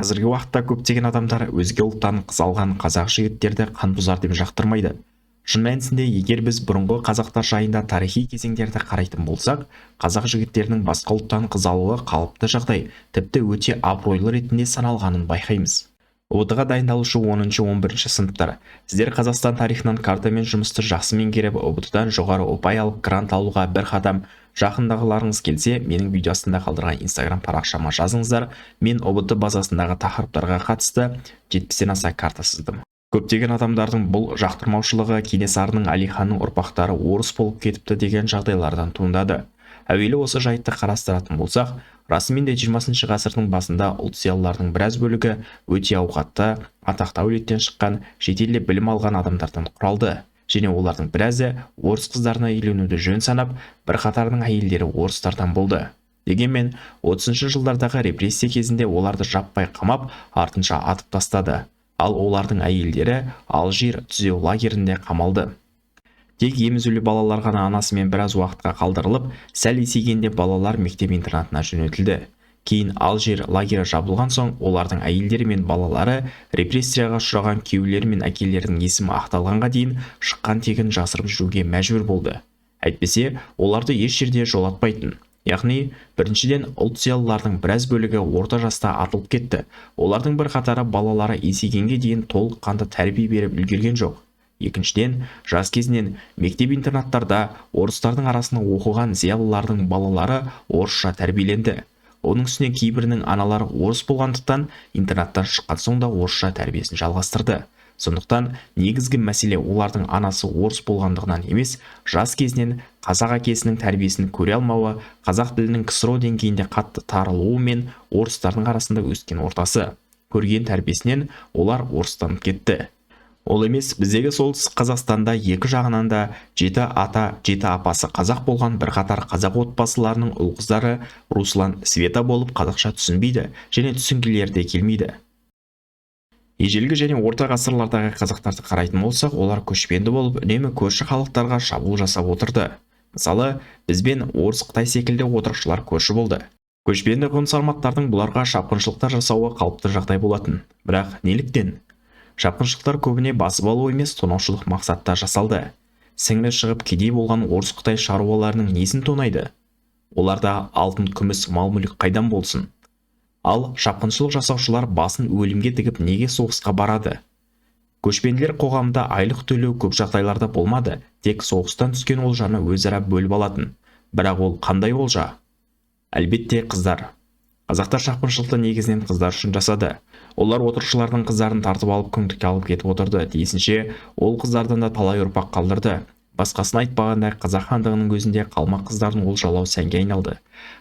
Қазіргі уақытта көптеген адамдар өзге ұлттан қыз алған қазақ жігіттерді қанбұзар деп жақтырмайды. Шын мәнісінде, егер біз бұрынғы қазақтар жайында тарихи кезеңдерді қарайтын болсақ, қазақ жігіттерінің басқа ұлттан қыз алуы қалыпты жағдай, тіпті өте абыройлы ретінде саналғанын байқаймыз. ОБТ-ға дайындалушы 10-11 сыныптар, сіздер Қазақстан тарихынан картамен жұмысты жақсы меңгеріп, ОБТ-дан жоғары ұпай алып грант алуға бір қадам жақындағыларыңыз келсе, менің видео астында қалдырған Instagram парақшама жазыңыздар. Мен ОБТ базасындағы тақырыптарға қатысты 70-ден аса карта сыздым. Көптеген адамдардың бұл жақтырмаушылығы Кенесарының Әлиханның ұрпақтары орыс болып кетіпті деген жағдайлардан туындады. Әуелі осы жайтты қарастыратын болсақ, расымен де 20 ғасырдың басында ұлт зиялыларының біраз бөлігі өте ауқатты, атақты әулеттен шыққан, шетелде білім алған адамдардан құралды. Және олардың біразы орыс қыздарына үйленуді жөн санап, бірқатарының әйелдері орыстардан болды. Дегенмен 30 жылдардағы репрессия кезінде оларды жаппай қамап, артынша атып тастады. Ал олардың әйелдері Алжир түзеу лагерінде қамалды. Тек емізулі балалар ғана анасымен біраз уақытқа қалдырылып, сәл есейгенде балалар мектеп-интернатына жөнелтілді. Кейін Алжир лагері жабылған соң, олардың әйелдері мен балалары репрессияға ұшыраған күйеулері мен әкелерінің есімі ақталғанға дейін шыққан тегін жасырып жүруге мәжбүр болды. Әйтпесе, оларды еш жерде жолатпайтын. Яғни, біріншіден, ұлт зиялылардың біраз бөлігі орта жаста атылып кетті. Олардың бірқатары балалары есейгенге дейін толыққанды тәрбие беріп үлгерген жоқ. Екіншіден, жас кезінен мектеп-интернаттарда орыстардың арасында оқыған зиялылардың балалары орысша тәрбиеленді. Оның үстіне кейбірінің аналары орыс болғандықтан интернаттан шыққан соң да орысша тәрбиесін жалғастырды. Сондықтан негізгі мәселе олардың анасы орыс болғандығынан емес, жас кезінен қазақ әкесінің тәрбиесін көре алмауы, қазақ тілінің КСРО деңгейінде қатты таралуы мен орыстардың арасында өскен ортасы. Көрген тәрбиесінен олар орыстанып кетті. Ол емес, біздегі солтүстік Қазақстанда екі жағынан да 7 ата, 7 апасы қазақ болған бірқатар қазақ отбасыларының ұл-қыздары Руслан, Света болып қазақша түсінбейді және түсінгілері де келмейді. Ежелгі және орта ғасырлардағы қазақтарды қарайтын болсақ, олар көшпенді болып, үнемі көрші халықтарға шабуыл жасап отырды. Мысалы, бізбен орыс, Қытай секілді отырықшылар көрші болды. Көшпенді қоныс аймақтардың бұларға шапқыншылықтар жасауы қалыпты жағдай болатын. Бірақ неліктен? Шапқыншылықтар көбіне басып алу емес, тонаушылық мақсатта жасалды. Сіңірі шығып кедей болған орыс-Қытай шаруаларының несін тонайды? Оларда алтын, күміс, мал-мүлік қайдан болсын? Ал шапқыншылық жасаушылар басын өлімге тігіп неге соғысқа барады? Көшпенділер қоғамда айлық төлеу көп жағдайларда болмады, тек соғыстан түскен олжаны өзара бөліп алатын. Бірақ ол қандай олжа? Әлбетте, қыздар. Қазақтар шапқыншылықты негізінен қыздар үшін жасады. Олар отырықшылардың қыздарын тартып алып күңдікке алып кетіп отырды. Тиісінше, ол қыздардан да талай ұрпақ қалдырды. Басқасын айтпағанда, қазақ хандығының өзінде қалмақ қыздарын олжалау сәнге айналды.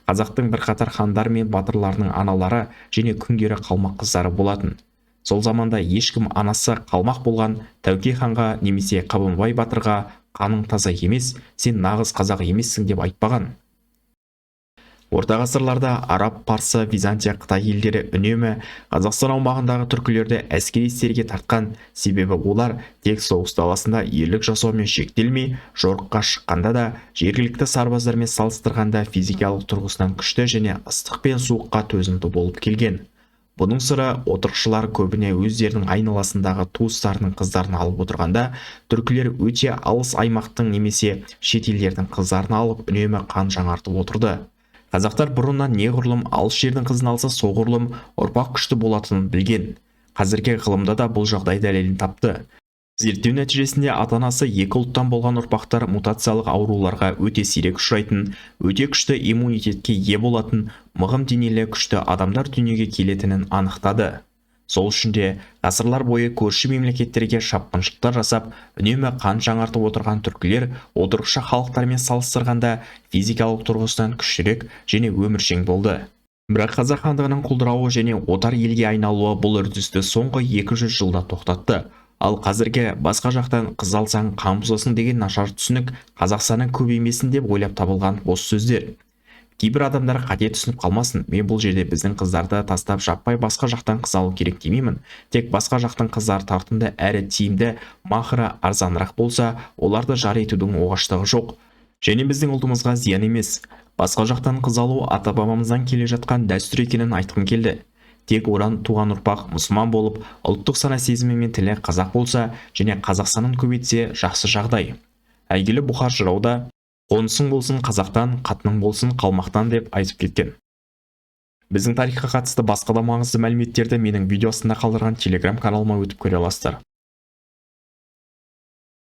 Қазақтың бірқатар хандар мен батырларының аналары және күңгері қалмақ қыздары болатын. Сол заманда ешкім анасы қалмақ болған Тәуке ханға немесе Қабанбай батырға қаның таза емес, сен нағыз қазақ емессің деп айтпаған. Орта ғасырларда араб, парсы, Византия, Қытай елдері үнемі Қазақстан аумағындағы түркілерді әскери істерге тартқан, себебі олар тек соғыс даласында ерлік жасаумен шектелмей, жорыққа шыққанда да жергілікті сарбаздармен салыстырғанда физикалық тұрғысынан күшті және ыстық пен суыққа төзімді болып келген. Бұның сыры, отырықшылар көбіне өздерінің айналасындағы туыстарының қыздарын алып отырғанда, түркілер өте алыс аймақтың немесе шет елдердің қыздарын алып үнемі қан жаңартып отырды. Қазақтар бұрыннан неғұрлым алыс жердің қызын алса соғұрлым ұрпақ күшті болатынын білген. Қазіргі ғылымда да бұл жағдай дәлелін тапты. Зерттеу нәтижесінде ата-анасы екі ұлттан болған ұрпақтар мутациялық ауруларға өте сирек ұшырайтын, өте күшті иммунитетке ие болатын, мығым денелі күшті адамдар дүниеге келетінін анықтады. Сол үшін де ғасырлар бойы көрші мемлекеттерге шапқыншылықтар жасап, үнемі қан жаңартып отырған түркілер отырықшы халықтармен салыстырғанда физикалық тұрғысынан күштірек және өміршең болды. Бірақ қазақ хандығының құлдырауы және отар елге айналуы бұл үрдісті соңғы 200 жылда тоқтатты. Ал қазіргі басқа жақтан қыз алсаң қан бұзасың деген нашар түсінік Қазақстанның көбеймесін деп ойлап табылған бос сөздер. Кейбір адамдар қате түсініп қалмасын, мен бұл жерде біздің қыздарды тастап жаппай басқа жақтан қыз алу керек демеймін. Тек басқа жақтан қыздар тартымды әрі тиімді, мақыры арзанырақ болса, оларды жар етудің оғаштығы жоқ. Және біздің ұлтымызға зиян емес. Басқа жақтан қыз алу ата-бабамыздан келе жатқан дәстүр екенін айтқым келді. тек одан туған ұрпақ мұсылман болып, ұлттық сана сезімі мен тілі қазақ болса және қазақ санын көбейтсе жақсы жағдай. Әйгілі Бұхар жырауда «Қонысың болсын қазақтан, қатының болсын қалмақтан» деп айтып кеткен. Біздің тарихқа қатысты басқа да маңызды мәліметтерді менің видео астында қалдырған телеграм каналыма өтіп көре аласыздар.